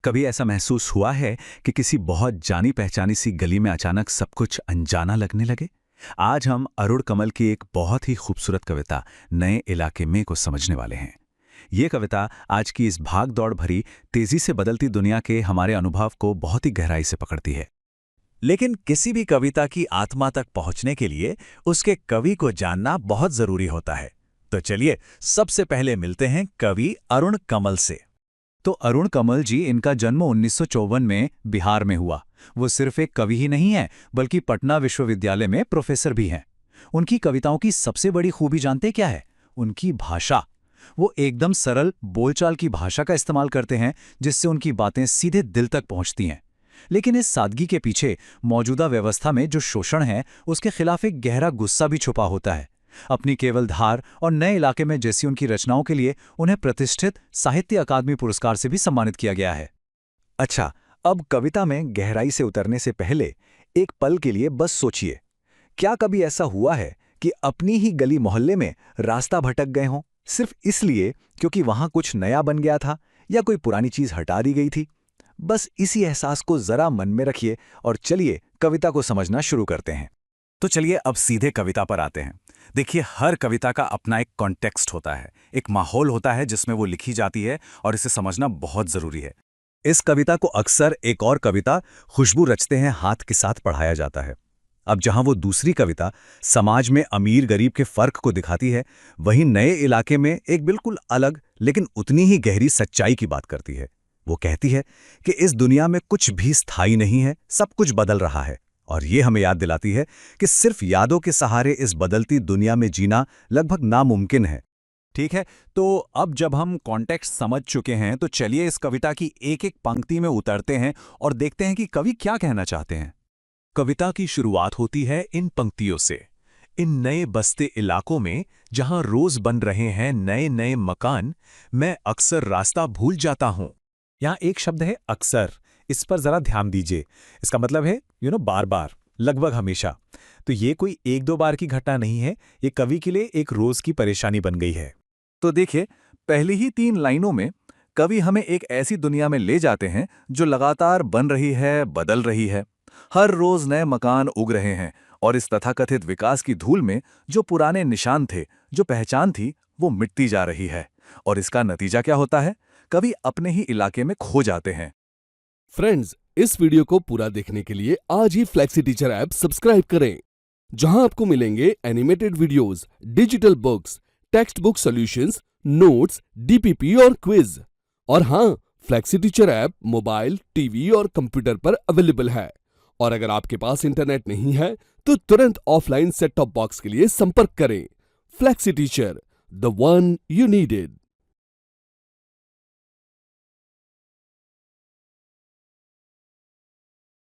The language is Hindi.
कभी ऐसा महसूस हुआ है कि किसी बहुत जानी पहचानी सी गली में अचानक सब कुछ अनजाना लगने लगे? आज हम अरुण कमल की एक बहुत ही खूबसूरत कविता नए इलाके में को समझने वाले हैं। ये कविता आज की इस भाग दौड़ भरी, तेजी से बदलती दुनिया के हमारे अनुभव को बहुत ही गहराई से पकड़ती है। लेकिन किसी भी कविता की आत्मा तक पहुंचने के लिए उसके कवि को जानना बहुत जरूरी होता है। तो चलिए सबसे पहले मिलते हैं कवि अरुण कमल से। तो अरुण कमल जी, इनका जन्म 1954 में बिहार में हुआ। वो सिर्फ एक कवि ही नहीं है, बल्कि पटना विश्वविद्यालय में प्रोफेसर भी हैं। उनकी कविताओं की सबसे बड़ी खूबी जानते क्या है? उनकी भाषा। वो एकदम सरल बोलचाल की भाषा का इस्तेमाल करते हैं, जिससे उनकी बातें सीधे दिल तक पहुंचती हैं। लेकिन इस सादगी के पीछे मौजूदा व्यवस्था में जो शोषण है, उसके खिलाफ एक गहरा गुस्सा भी छुपा होता है। अपनी केवल धार और नए इलाके में जैसी उनकी रचनाओं के लिए उन्हें प्रतिष्ठित साहित्य अकादमी पुरस्कार से भी सम्मानित किया गया है। अच्छा, अब कविता में गहराई से उतरने से पहले एक पल के लिए बस सोचिए, क्या कभी ऐसा हुआ है कि अपनी ही गली मोहल्ले में रास्ता भटक गए हों, सिर्फ इसलिए क्योंकि वहां कुछ नया बन गया था या कोई पुरानी चीज हटा दी गई थी? बस इसी एहसास को जरा मन में रखिए और चलिए कविता को समझना शुरू करते हैं। तो चलिए अब सीधे कविता पर आते हैं। देखिए, हर कविता का अपना एक कॉन्टेक्स्ट होता है, एक माहौल होता है जिसमें वो लिखी जाती है, और इसे समझना बहुत जरूरी है। इस कविता को अक्सर एक और कविता खुशबू रचते हैं हाथ के साथ पढ़ाया जाता है। अब जहां वो दूसरी कविता समाज में अमीर गरीब के फर्क को दिखाती है, वहीं नए इलाके में एक बिल्कुल अलग लेकिन उतनी ही गहरी सच्चाई की बात करती है। वो कहती है कि इस दुनिया में कुछ भी स्थायी नहीं है, सब कुछ बदल रहा है, और ये हमें याद दिलाती है कि सिर्फ यादों के सहारे इस बदलती दुनिया में जीना लगभग नामुमकिन है। ठीक है, तो अब जब हम कॉन्टेक्स्ट समझ चुके हैं, तो चलिए इस कविता की एक एक पंक्ति में उतरते हैं और देखते हैं कि कवि क्या कहना चाहते हैं। कविता की शुरुआत होती है इन पंक्तियों से। इन नए बसते इलाकों में जहां रोज बन रहे हैं नए नए मकान, मैं अक्सर रास्ता भूल जाता हूं। यहां एक शब्द है अक्सर, इस पर जरा ध्यान दीजिए। इसका मतलब है बार बार, लगभग हमेशा। तो ये कोई एक दो बार की घटना नहीं है, ये कवि के लिए एक रोज की परेशानी बन गई है। तो देखिए, पहली ही 3 लाइनों में कवि हमें एक ऐसी दुनिया में ले जाते हैं जो लगातार बन रही है, बदल रही है। हर रोज नए मकान उग रहे हैं, और इस तथाकथित विकास की धूल में जो पुराने निशान थे, जो पहचान थी, वो मिटती जा रही है। और इसका नतीजा क्या होता है? कवि अपने ही इलाके में खो जाते हैं। फ्रेंड्स, इस वीडियो को पूरा देखने के लिए आज ही फ्लेक्सी टीचर ऐप सब्सक्राइब करें, जहां आपको मिलेंगे animated videos, digital books, text book solutions, notes, DPP और क्विज। और हाँ, flexi teacher app mobile, TV और कंप्यूटर पर अवेलेबल है। और अगर आपके पास इंटरनेट नहीं है, तो तुरंत ऑफलाइन सेट टॉप बॉक्स के लिए संपर्क करें। Flexi teacher, the one you needed.